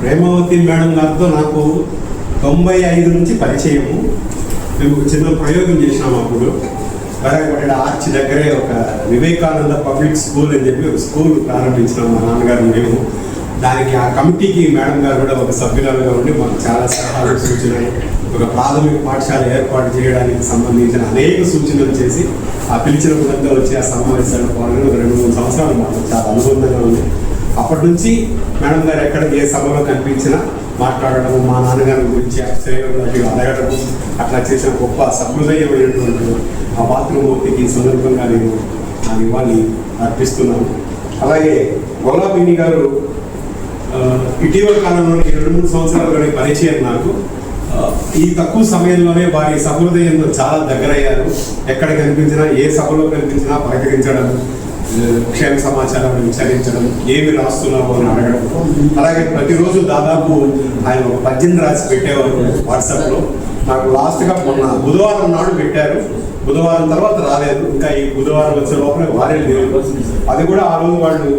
Premavathi madam గారితో నాకు 95 నుంచి పరిచయము. మేము చిన్న ప్రయోగం చేసినాము. అప్పుడు వరాగపట్ట ఆర్చ్ దగ్గరే ఒక వివేకానంద పబ్లిక్ స్కూల్ అని చెప్పి ఒక స్కూల్ ప్రారంభించినాం మా నాన్నగారు మేము. దానికి ఆ కమిటీకి మేడం గారు కూడా ఒక సభ్యురాలుగా ఉండి మాకు చాలా సలహాలు సూచనలు, ఒక ప్రాథమిక పాఠశాల ఏర్పాటు చేయడానికి సంబంధించిన అనేక సూచనలు చేసి ఆ పిలిచినప్పుడంతా వచ్చి ఆ సమావేశాలు పాల్గొని 2-3 సంవత్సరాలు మాకు చాలా అనుబంధంగా ఉంది. అప్పటి నుంచి మేడం గారు ఎక్కడ ఏ సభలో కనిపించినా మాట్లాడడం, మా నాన్నగారి గురించి శ్రేయోగ అడగడం, అట్లా చేసిన గొప్ప సహృదయమైనటువంటి ఆ మాతృమూర్తికి సందర్భంగా నేను ఆ నివాళి అర్పిస్తున్నాను. అలాగే గొల్లాపిన్ని గారు ఇటీవల కాలంలోనే 2-3 సంవత్సరాలుగానే పరిచయం నాకు. ఈ తక్కువ సమయంలోనే వారి సహృదయంతో చాలా దగ్గరయ్యారు. ఎక్కడ కనిపించినా, ఏ సభలో కనిపించినా పలకరించడం, క్షేమ సమాచారాన్ని విచారించడం, ఏమి రాస్తున్నావు అని అడగడం. అలాగే ప్రతిరోజు దాదాపు ఆయన ఒక పద్యం రాసి పెట్టేవారు వాట్సాప్లో. నాకు లాస్ట్గా మొన్న బుధవారం నాడు పెట్టారు. బుధవారం తర్వాత రాలేదు. ఇంకా ఈ బుధవారం వచ్చే లోపల వారే లేదు. అది కూడా ఆ రోజు వాళ్ళు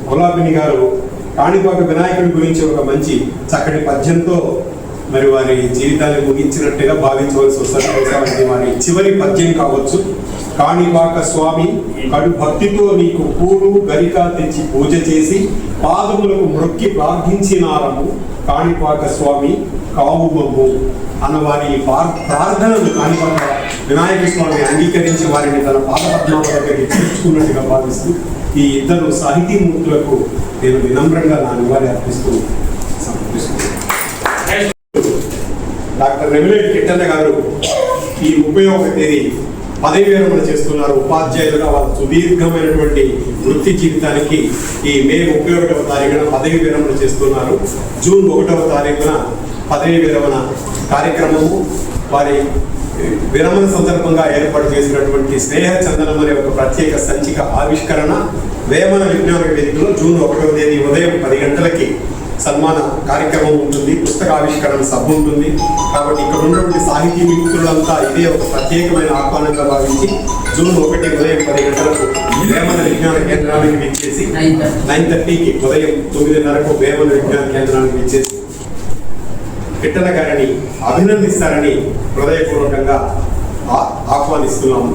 గొల్లాపిన్ని గారు కాణిపాక వినాయకుడి గురించి ఒక మంచి చక్కటి పద్యంతో మరి వారి జీవితాన్ని ముగించినట్టుగా భావించవలసి వస్తుంది. వారి చివరి పద్యం కావచ్చు. కాణిపాక స్వామి కడు భక్తితో నీకు పూలు గరిక తెచ్చి పూజ చేసి పాదములకు మొక్కి ప్రార్థించినారము కాణిపాక స్వామి కావుబొమ్ము అన్న వారి ప్రార్థనలు కాణిపాక వినాయక స్వామి అంగీకరించి వారిని తన పాదపద్మాల దగ్గరికి చేర్చుకున్నట్టుగా భావిస్తూ ఈ ఇద్దరు సాహితీమూర్తులకు నేను వినమ్రంగా నా నివాళి అర్పిస్తూ సమర్పిస్తున్నాను. డాక్టర్ రెమిలేటి కిట్టన్న గారు ఈ 31వ తేదీ పదవి విరమణ చేస్తున్నారు. ఉపాధ్యాయులుగా వాళ్ళ సుదీర్ఘమైనటువంటి వృత్తి జీవితానికి ఈ మే 31వ తారీఖున పదవి విరమణ చేస్తున్నారు. జూన్ 1వ తారీఖున పదవి విరమణ కార్యక్రమము వారి విరమణ సందర్భంగా ఏర్పాటు చేసినటువంటి స్నేహ చందనం అనే ఒక ప్రత్యేక సంచిక ఆవిష్కరణ వేమన విజ్ఞాన వేదికలో జూన్ 1వ తేదీ ఉదయం 10 గంటలకి సన్మాన కార్యక్రమం ఉంటుంది. పుస్తక ఆవిష్కరణ సభ ఉంటుంది. కాబట్టి ఇక్కడ ఉన్నటువంటి సాహితీ మిత్రులంతా ఇదే ఒక ప్రత్యేకమైన ఆహ్వానంగా భావించి జూన్ 1 ఉదయం 10 గంటలకు వేమన విజ్ఞాన కేంద్రానికి విచ్చేసి 9:30కి ఉదయం 9:30కు వేమన విజ్ఞాన కేంద్రానికి విచ్చేసి కిట్టన్న గారిని అభినందిస్తారని హృదయపూర్వకంగా ఆహ్వానిస్తున్నాము.